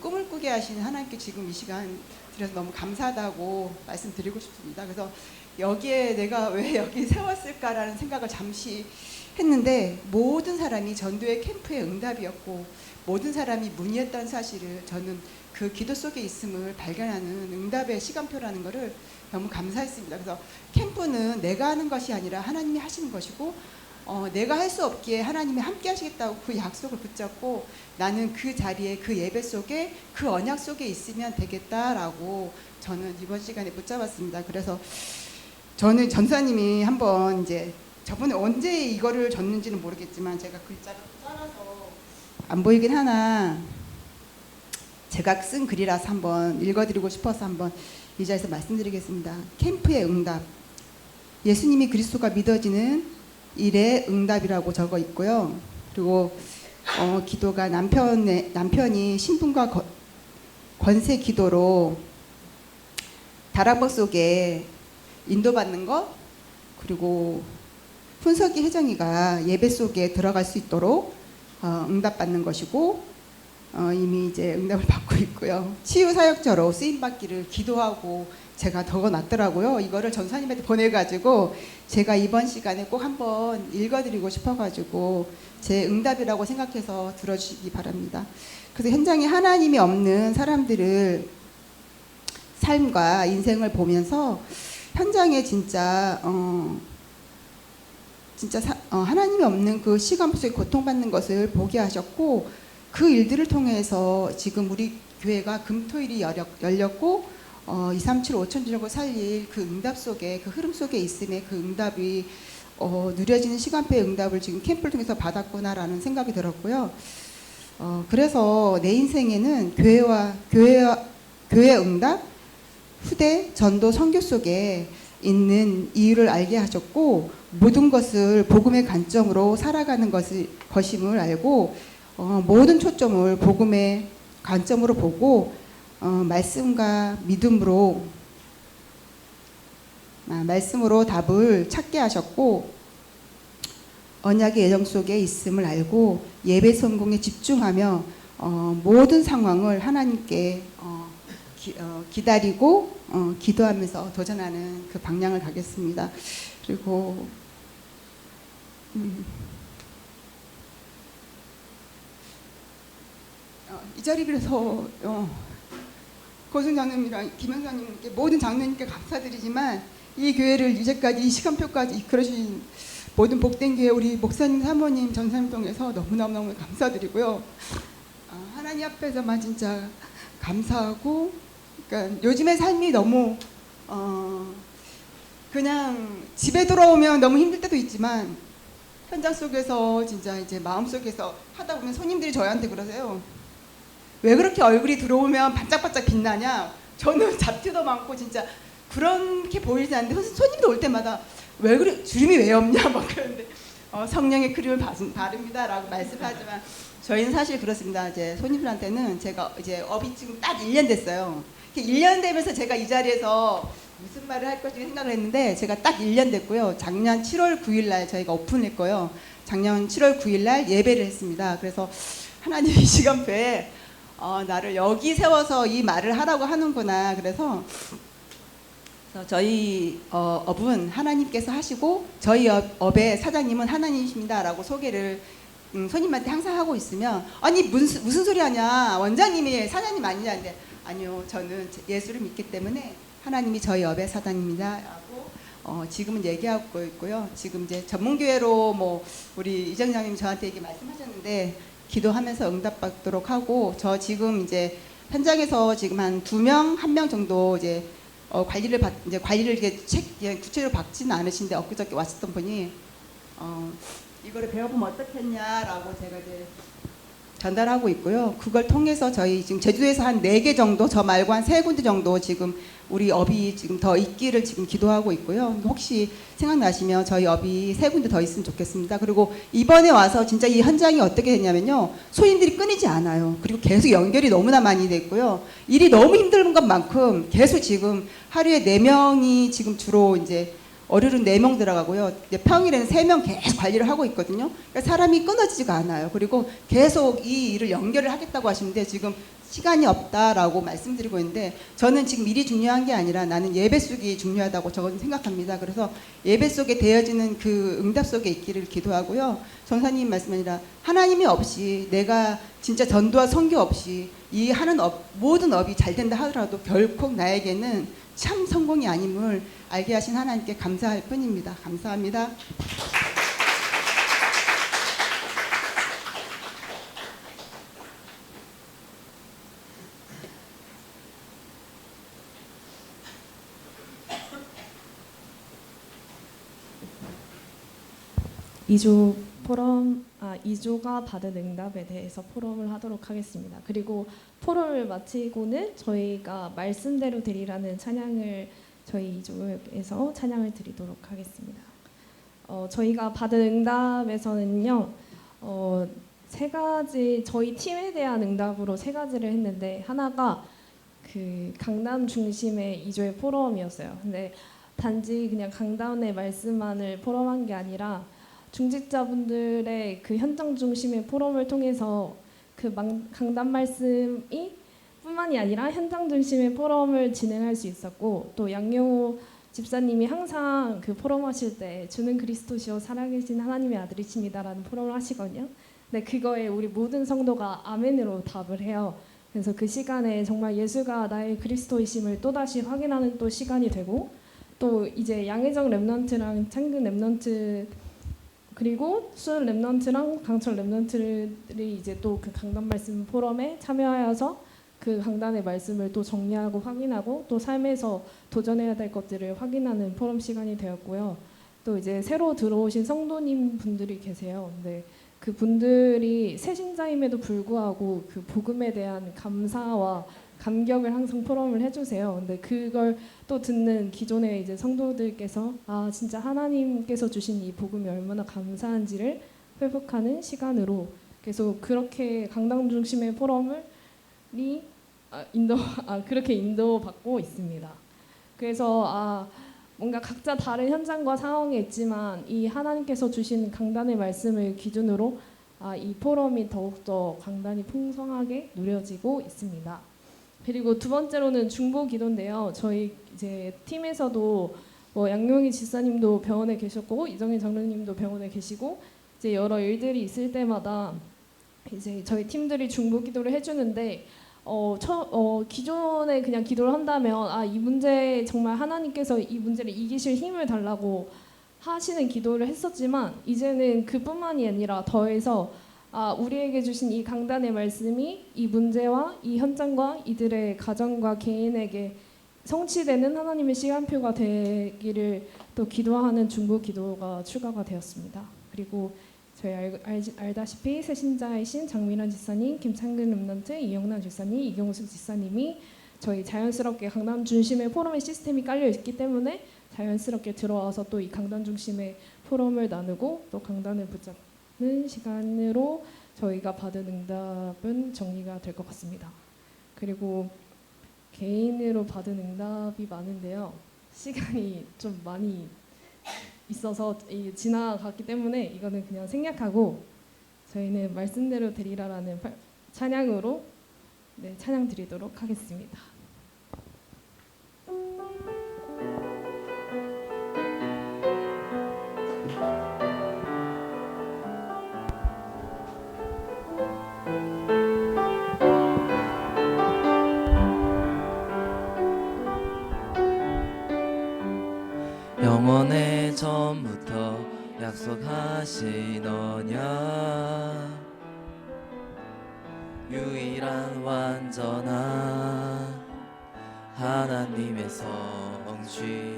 꿈을 꾸게 하시는 하나님께 지금 이 시간 드려서 너무 감사하다고 말씀드리고 싶습니다. 그래서 여기에 내가 왜 여기 세웠을까라는 생각을 잠시 했는데 모든 사람이 전도의 캠프의 응답이었고 모든 사람이 문의했다는 사실을 저는 그 기도 속에 있음을 발견하는 응답의 시간표라는 것을 너무 감사했습니다. 그래서 캠프는 내가 하는 것이 아니라 하나님이 하시는 것이고 내가 할 수 없기에 하나님이 함께 하시겠다고 그 약속을 붙잡고 나는 그 자리에 그 예배 속에 그 언약 속에 있으면 되겠다라고 저는 이번 시간에 붙잡았습니다. 그래서 저는 전사님이 한번 이제 저번에 언제 이거를 줬는지는 모르겠지만 제가 글자를 짜라서 안 보이긴 하나 제가 쓴 글이라서 한번 읽어드리고 싶어서 한번 이 자리에서 말씀드리겠습니다. 캠프의 응답. 예수님이 그리스도가 믿어지는 일의 응답이라고 적어 있고요. 그리고 기도가 남편이 신분과 권세 기도로 다락방 속에 인도받는 것, 그리고 훈석이 혜정이가 예배 속에 들어갈 수 있도록 응답받는 것이고, 이미 이제 응답을 받고 있고요. 치유 사역자로 쓰임 받기를 기도하고 제가 적어놨더라고요. 이거를 전사님한테 보내가지고 제가 이번 시간에 꼭 한번 읽어드리고 싶어가지고 제 응답이라고 생각해서 들어주시기 바랍니다. 그래서 현장에 하나님이 없는 사람들을 삶과 인생을 보면서 현장에 진짜 하나님이 없는 그 시간 속에 고통받는 것을 보게 하셨고, 그 일들을 통해서 지금 우리 교회가 금토일이 열렸고 237 5천주력을 살릴 그 응답 속에, 그 흐름 속에 있음에 그 응답이 누려지는 시간표의 응답을 지금 캠프를 통해서 받았구나라는 생각이 들었고요. 그래서 내 인생에는 교회의 응답, 후대, 전도, 선교 속에 있는 이유를 알게 하셨고, 모든 것을 복음의 관점으로 살아가는 것임을 알고, 모든 초점을 복음의 관점으로 보고 말씀과 믿음으로 말씀으로 답을 찾게 하셨고, 언약의 예정 속에 있음을 알고 예배 성공에 집중하며 모든 상황을 하나님께 기다리고 기도하면서 도전하는 그 방향을 가겠습니다. 그리고 이 자리 그래서 고순 장로님이랑 김영 장로님께 모든 장로님께 감사드리지만, 이 교회를 이제까지 이 시간표까지 이끌어주신 모든 복된 교회 우리 목사님, 사모님, 전사님 통해서 너무너무 감사드리고요. 하나님 앞에서만 진짜 감사하고, 그러니까 요즘의 삶이 너무 그냥 집에 돌아오면 너무 힘들 때도 있지만 현장 속에서 진짜 이제 마음 속에서 하다 보면 손님들이 저희한테 그러세요. 왜 그렇게 얼굴이 들어오면 반짝반짝 빛나냐? 저는 잡티도 많고 진짜 그렇게 보이지 않는데 손님들 올 때마다 왜 그래? 주름이 왜 없냐? 막 그러는데 성령의 크림을 바릅니다라고 말씀하지만 저희는 사실 그렇습니다. 이제 손님들한테는 제가 이제 업이 지금 딱 1년 됐어요. 1년 되면서 제가 이 자리에서 무슨 말을 할 것인지 생각을 했는데 제가 딱 1년 됐고요. 작년 7월 9일 날 저희가 오픈했고요. 작년 7월 9일 날 예배를 했습니다. 그래서 하나님 이 시간표에 나를 여기 세워서 이 말을 하라고 하는구나. 그래서 저희 업은 하나님께서 하시고 저희 업의 사장님은 하나님이십니다라고 소개를 손님한테 항상 하고 있으면, 아니 무슨 소리 하냐, 원장님이 사장님 아니냐는데, 아니요, 저는 예수를 믿기 때문에 하나님이 저희 업의 사장님이다라고 지금은 얘기하고 있고요. 지금 이제 전문교회로 뭐 우리 이정장님 저한테 얘기 말씀하셨는데 기도하면서 응답받도록 하고, 저 지금 이제 현장에서 지금 한 2명, 1명 정도 이제 관리를 이렇게 구체적으로 받지는 않으신데 엊그저께 왔었던 분이 이거를 배워보면 어떻겠냐라고 제가 이제 전달하고 있고요. 그걸 통해서 저희 지금 제주도에서 한 4개 정도, 저 말고 한 3군데 정도 지금 우리 업이 지금 더 있기를 지금 기도하고 있고요. 혹시 생각나시면 저희 업이 3군데 더 있으면 좋겠습니다. 그리고 이번에 와서 진짜 이 현장이 어떻게 됐냐면요, 손님들이 끊이지 않아요. 그리고 계속 연결이 너무나 많이 됐고요. 일이 너무 힘든 것만큼 계속 지금 하루에 4명이 지금 주로 이제 월요일은 4명 들어가고요. 평일에는 3명 계속 관리를 하고 있거든요. 그러니까 사람이 끊어지지가 않아요. 그리고 계속 이 일을 연결을 하겠다고 하시는데 지금 시간이 없다라고 말씀드리고 있는데, 저는 지금 일이 중요한 게 아니라 나는 예배 속이 중요하다고 저는 생각합니다. 그래서 예배 속에 되어지는 그 응답 속에 있기를 기도하고요. 전사님 말씀 아니라 하나님이 없이, 내가 진짜 전도와 선교 없이 이 하는 모든 업이 잘 된다 하더라도 결코 나에게는 참 성공이 아님을 알게 하신 하나님께 감사할 뿐입니다. 감사합니다. 2조가 받은 응답에 대해서 포럼을 하도록 하겠습니다. 그리고 포럼을 마치고는 저희가 말씀대로 드리라는 찬양을 저희 2조에서 찬양을 드리도록 하겠습니다. 저희가 받은 응답에서는요, 세 가지, 저희 팀에 대한 응답으로 세 가지를 했는데, 하나가 그 강남 중심의 2조의 포럼이었어요. 근데 단지 그냥 강단의 말씀만을 포럼한 게 아니라 중직자분들의 그 현장 중심의 포럼을 통해서 그 강단 말씀이 뿐만이 아니라 현장 중심의 포럼을 진행할 수 있었고, 또 양용호 집사님이 항상 그 포럼 하실 때 주는 그리스도시요 살아계신 하나님의 아들이십니다라는 포럼을 하시거든요. 근데 그거에 우리 모든 성도가 아멘으로 답을 해요. 그래서 그 시간에 정말 예수가 나의 그리스도이심을 또다시 확인하는 또 시간이 되고, 또 이제 양혜정 랩넌트랑 창근 랩넌트 그리고 수원 랩넌트랑 강철 랩넌트들이 이제 또 그 강단 말씀 포럼에 참여하여서 그 강단의 말씀을 또 정리하고 확인하고 또 삶에서 도전해야 될 것들을 확인하는 포럼 시간이 되었고요. 또 이제 새로 들어오신 성도님 분들이 계세요. 근데 그 분들이 새신자임에도 불구하고 그 복음에 대한 감사와 감격을 항상 포럼을 해주세요. 근데 그걸 또 듣는 기존의 이제 성도들께서 아 진짜 하나님께서 주신 이 복음이 얼마나 감사한지를 회복하는 시간으로 계속 그렇게 강당 중심의 포럼을 그렇게 인도받고 있습니다. 그래서 뭔가 각자 다른 현장과 상황에 있지만 이 하나님께서 주신 강단의 말씀을 기준으로 이 포럼이 더욱더 강단이 풍성하게 누려지고 있습니다. 그리고 두 번째로는 중보 기도인데요. 저희 이제 팀에서도 양용희 지사님도 병원에 계셨고 이정희 장로님도 병원에 계시고 이제 여러 일들이 있을 때마다 이제 저희 팀들이 중보 기도를 해주는데 기존에 그냥 기도를 한다면 이 문제 정말 하나님께서 이 문제를 이기실 힘을 달라고 하시는 기도를 했었지만 이제는 그뿐만이 아니라 더해서 우리에게 주신 이 강단의 말씀이 이 문제와 이 현장과 이들의 가정과 개인에게 성취되는 하나님의 시간표가 되기를 또 기도하는 중보 기도가 추가가 되었습니다. 그리고 저희 알다시피 새신자이신 장민환 지사님, 김창근 랩넌트, 이영란 지사님, 이경수 지사님이 저희 자연스럽게 강단 중심의 포럼의 시스템이 깔려 있기 때문에 자연스럽게 들어와서 또 이 강단 중심의 포럼을 나누고 또 강단을 붙잡는 시간으로 저희가 받은 응답은 정리가 될 것 같습니다. 그리고 개인으로 받은 응답이 많은데요. 시간이 좀 많이 있어서 지나갔기 때문에 이거는 그냥 생략하고 저희는 말씀대로 드리라라는 찬양으로 찬양 드리도록 하겠습니다. 영원의 전부터 약속하신 언약 유일한 완전한 하나님의 성취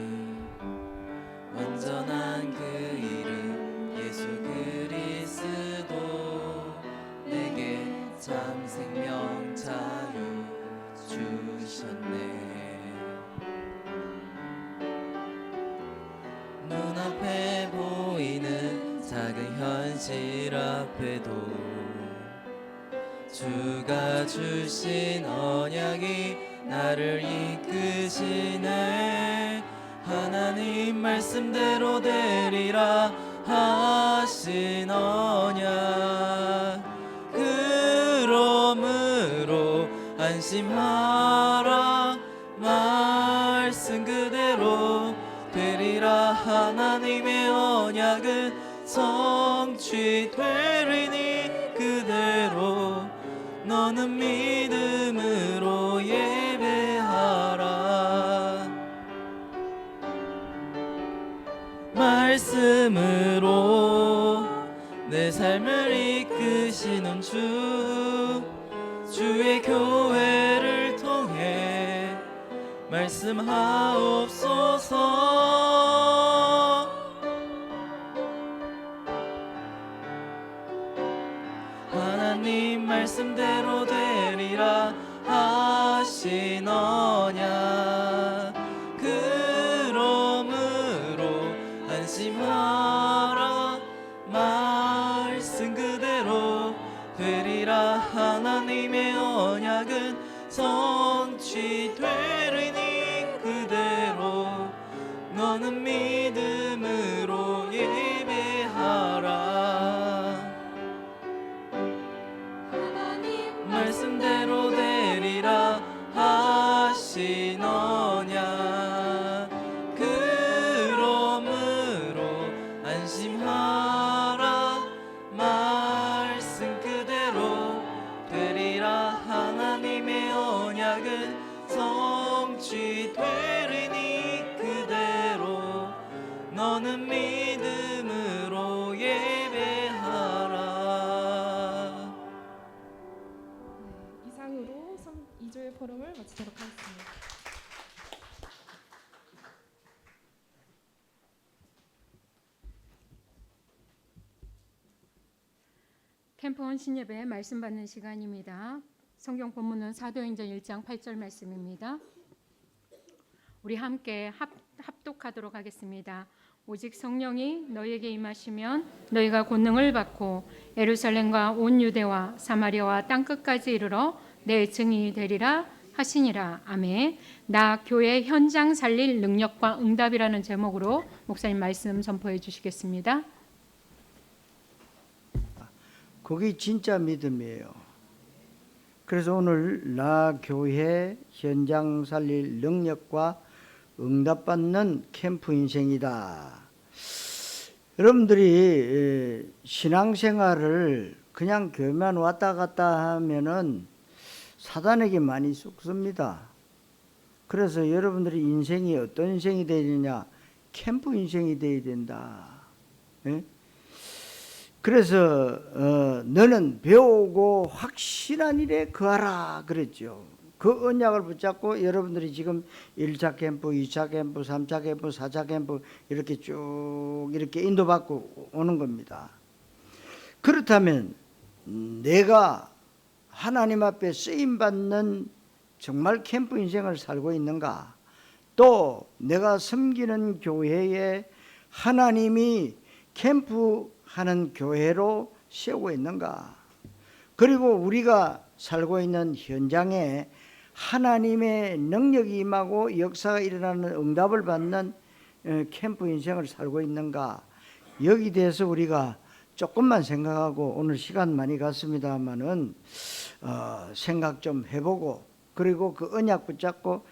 완전한 그 이름 예수 그리스도 내게 참 생명 자유 주셨네. 눈앞에 보이는 작은 현실 앞에도 주가 주신 언약이 나를 이끄시네. 하나님 말씀대로 되리라 하신 언약 그러므로 안심하라 말씀 그대로 되리라. 하나님의 언약은 성취되리니 그대로 너는 믿음으로 예배하라. 말씀으로 내 삶을 이끄시는 주의 교회를 통해 말씀하옵소서. 너는 믿음으로 예배하라. 말씀대로 되리라 하시노냐. 그러므로 안심하라. 말씀 그대로 되리라. 하나님의 언약은 성취되리니 그대로 너는 믿음으로 예배하라. 이상으로 2조의 포럼을 마치도록 하겠습니다. 캠프 헌신예배 말씀 받는 시간입니다. 성경 본문은 사도행전 1장 8절 말씀입니다. 우리 함께 합독하도록 하겠습니다. 오직 성령이 너희에게 임하시면 너희가 권능을 받고 예루살렘과 온 유대와 사마리아와 땅끝까지 이르러 내 증인이 되리라 하시니라. 아멘. 나 교회 현장 살릴 능력과 응답이라는 제목으로 목사님 말씀 선포해 주시겠습니다. 그게 진짜 믿음이에요. 그래서 오늘 나 교회 현장 살릴 능력과 응답받는 캠프 인생이다. 여러분들이 신앙생활을 그냥 교회만 왔다 갔다 하면은 사단에게 많이 속습니다. 그래서 여러분들이 인생이 어떤 인생이 되느냐? 캠프 인생이 되어야 된다. 예? 그래서 너는 배우고 확실한 일에 거하라 그랬죠. 그 언약을 붙잡고 여러분들이 지금 1차 캠프, 2차 캠프, 3차 캠프, 4차 캠프 이렇게 쭉 이렇게 인도받고 오는 겁니다. 그렇다면 내가 하나님 앞에 쓰임받는 정말 캠프 인생을 살고 있는가? 또 내가 섬기는 교회에 하나님이 캠프하는 교회로 세우고 있는가? 그리고 우리가 살고 있는 현장에 하나님의 능력이 임하고 역사가 일어나는 응답을 받는 캠프 인생을 살고 있는가? 여기 대해서 우리가 조금만 생각하고 오늘 시간 많이 갔습니다만은 생각 좀 해보고 그리고 그 언약 붙잡고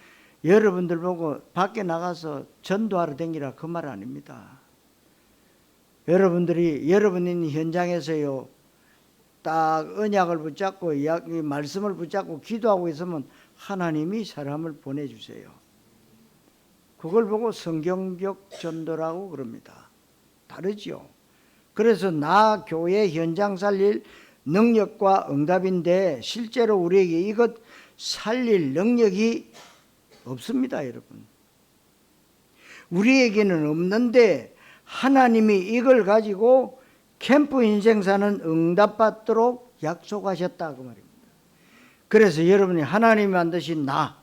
여러분들 보고 밖에 나가서 전도하러 다니라 그 말 아닙니다. 여러분들이 여러분 있는 현장에서요 딱 언약을 붙잡고 말씀을 붙잡고 기도하고 있으면 하나님이 사람을 보내주세요. 그걸 보고 성경적 전도라고 그럽니다. 다르죠. 그래서 나 교회 현장 살릴 능력과 응답인데 실제로 우리에게 이것 살릴 능력이 없습니다, 여러분. 우리에게는 없는데 하나님이 이걸 가지고 캠프 인생 사는 응답받도록 약속하셨다 그 말입니다. 그래서 여러분이 하나님이 만드신 나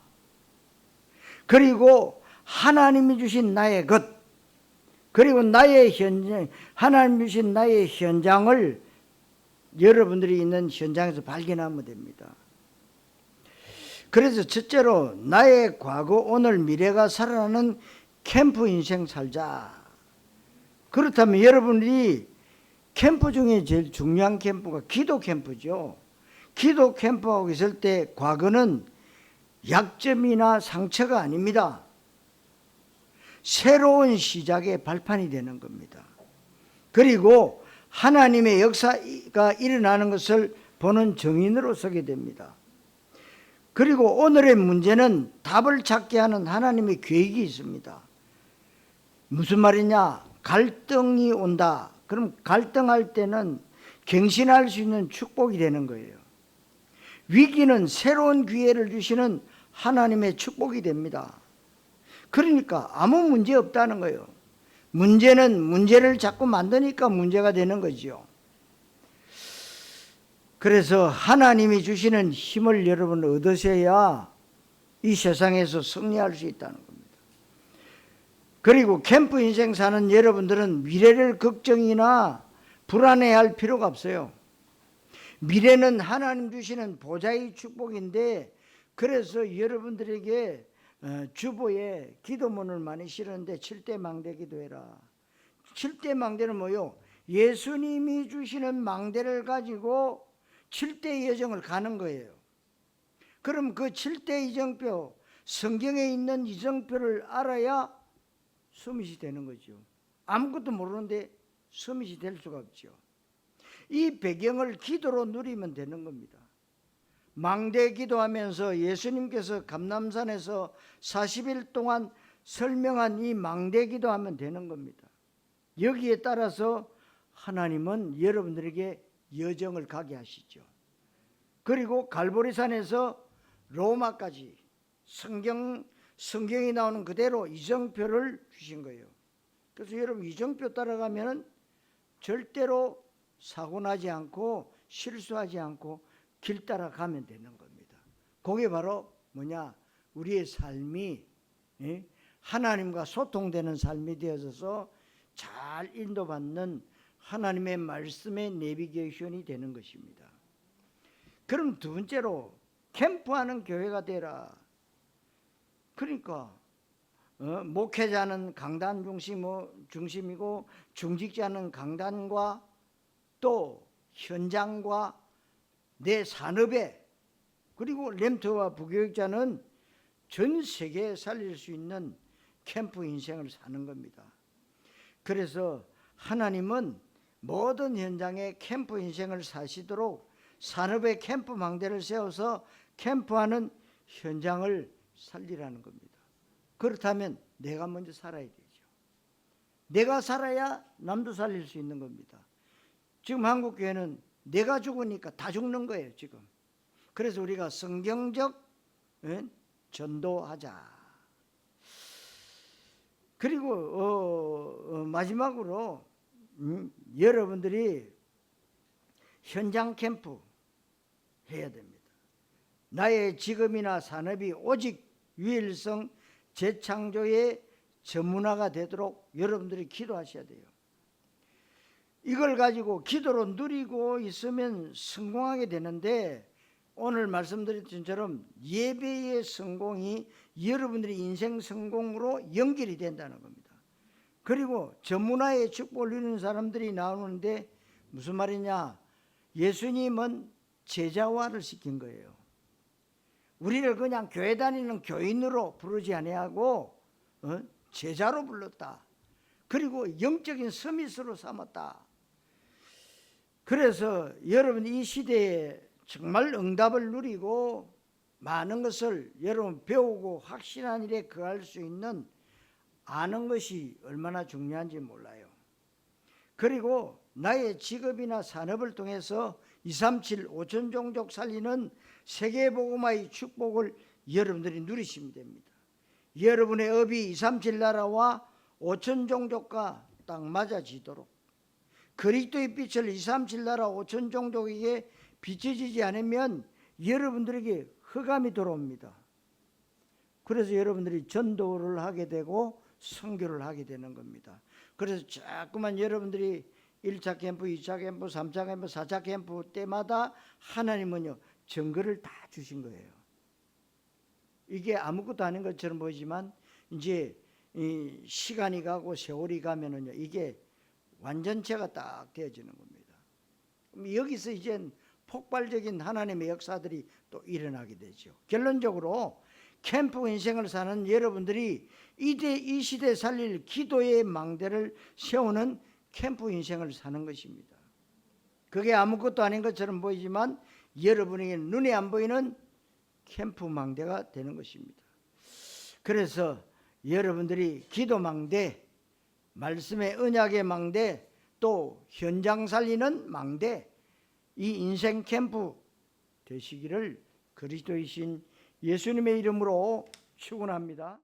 그리고 하나님이 주신 나의 것 그리고 나의 현장 하나님이 주신 나의 현장을 여러분들이 있는 현장에서 발견하면 됩니다. 그래서 첫째로 나의 과거 오늘 미래가 살아나는 캠프 인생 살자. 그렇다면 여러분이 캠프 중에 제일 중요한 캠프가 기도 캠프죠. 기도 캠프하고 있을 때 과거는 약점이나 상처가 아닙니다. 새로운 시작의 발판이 되는 겁니다. 그리고 하나님의 역사가 일어나는 것을 보는 증인으로 서게 됩니다. 그리고 오늘의 문제는 답을 찾게 하는 하나님의 계획이 있습니다. 무슨 말이냐? 갈등이 온다. 그럼 갈등할 때는 갱신할 수 있는 축복이 되는 거예요. 위기는 새로운 기회를 주시는 하나님의 축복이 됩니다. 그러니까 아무 문제 없다는 거예요. 문제는 문제를 자꾸 만드니까 문제가 되는 거죠. 그래서 하나님이 주시는 힘을 여러분 얻으셔야 이 세상에서 승리할 수 있다는 겁니다. 그리고 캠프 인생 사는 여러분들은 미래를 걱정이나 불안해할 필요가 없어요. 미래는 하나님 주시는 보좌의 축복인데 그래서 여러분들에게 주보에 기도문을 많이 실었는데 7대 망대 기도해라. 7대 망대는 뭐요? 예수님이 주시는 망대를 가지고 7대 여정을 가는 거예요. 그럼 그 7대 이정표, 성경에 있는 이정표를 알아야 서밋이 되는 거죠. 아무것도 모르는데 서밋이 될 수가 없죠. 이 배경을 기도로 누리면 되는 겁니다. 망대 기도하면서 예수님께서 감람산에서 40일 동안 설명한 이 망대 기도하면 되는 겁니다. 여기에 따라서 하나님은 여러분들에게 여정을 가게 하시죠. 그리고 갈보리산에서 로마까지 성경이 나오는 그대로 이정표를 주신 거예요. 그래서 여러분 이정표 따라가면 절대로 사고 나지 않고 실수하지 않고 길 따라가면 되는 겁니다. 그게 바로 뭐냐? 우리의 삶이 하나님과 소통되는 삶이 되어져서 잘 인도받는 하나님의 말씀의 내비게이션이 되는 것입니다. 그럼 두 번째로 캠프하는 교회가 되라. 그러니까 목회자는 강단 중심이고 중직자는 강단과 또 현장과 내 산업에 그리고 렘트와 부교육자는 전 세계에 살릴 수 있는 캠프 인생을 사는 겁니다. 그래서 하나님은 모든 현장에 캠프 인생을 사시도록 산업에 캠프 망대를 세워서 캠프하는 현장을 살리라는 겁니다. 그렇다면 내가 먼저 살아야 되죠. 내가 살아야 남도 살릴 수 있는 겁니다. 지금 한국교회는 내가 죽으니까 다 죽는 거예요, 지금. 그래서 우리가 성경적 전도하자. 그리고 마지막으로 여러분들이 현장 캠프 해야 됩니다. 나의 직업이나 산업이 오직 유일성 재창조의 전문화가 되도록 여러분들이 기도하셔야 돼요. 이걸 가지고 기도로 누리고 있으면 성공하게 되는데 오늘 말씀드렸던 것처럼 예배의 성공이 여러분들의 인생 성공으로 연결이 된다는 겁니다. 그리고 전문화의 축복을 누리는 사람들이 나오는데 무슨 말이냐? 예수님은 제자화를 시킨 거예요. 우리를 그냥 교회 다니는 교인으로 부르지 아니하고 제자로 불렀다. 그리고 영적인 서밋으로 삼았다. 그래서 여러분 이 시대에 정말 응답을 누리고 많은 것을 여러분 배우고 확신한 일에 거할 수 있는 아는 것이 얼마나 중요한지 몰라요. 그리고 나의 직업이나 산업을 통해서 237 5천 종족 살리는 세계복음화의 축복을 여러분들이 누리시면 됩니다. 여러분의 업이 237 나라와 5천 종족과 딱 맞아지도록 그리스도의 빛을 237 나라 5천 종족에게 비춰지지 않으면 여러분들에게 흑암이 들어옵니다. 그래서 여러분들이 전도를 하게 되고 선교를 하게 되는 겁니다. 그래서 자꾸만 여러분들이 1차 캠프, 2차 캠프, 3차 캠프, 4차 캠프 때마다 하나님은요 증거를 다 주신 거예요. 이게 아무것도 아닌 것처럼 보이지만 이제 이 시간이 가고 세월이 가면은요 이게 완전체가 딱 되어지는 겁니다. 그럼 여기서 이젠 폭발적인 하나님의 역사들이 또 일어나게 되죠. 결론적으로 캠프 인생을 사는 여러분들이 이 시대에 살릴 기도의 망대를 세우는 캠프 인생을 사는 것입니다. 그게 아무것도 아닌 것처럼 보이지만 여러분에게 눈에 안 보이는 캠프 망대가 되는 것입니다. 그래서 여러분들이 기도 망대, 말씀의 언약의 망대, 또 현장 살리는 망대, 이 인생 캠프 되시기를 그리스도이신 예수님의 이름으로 축원합니다.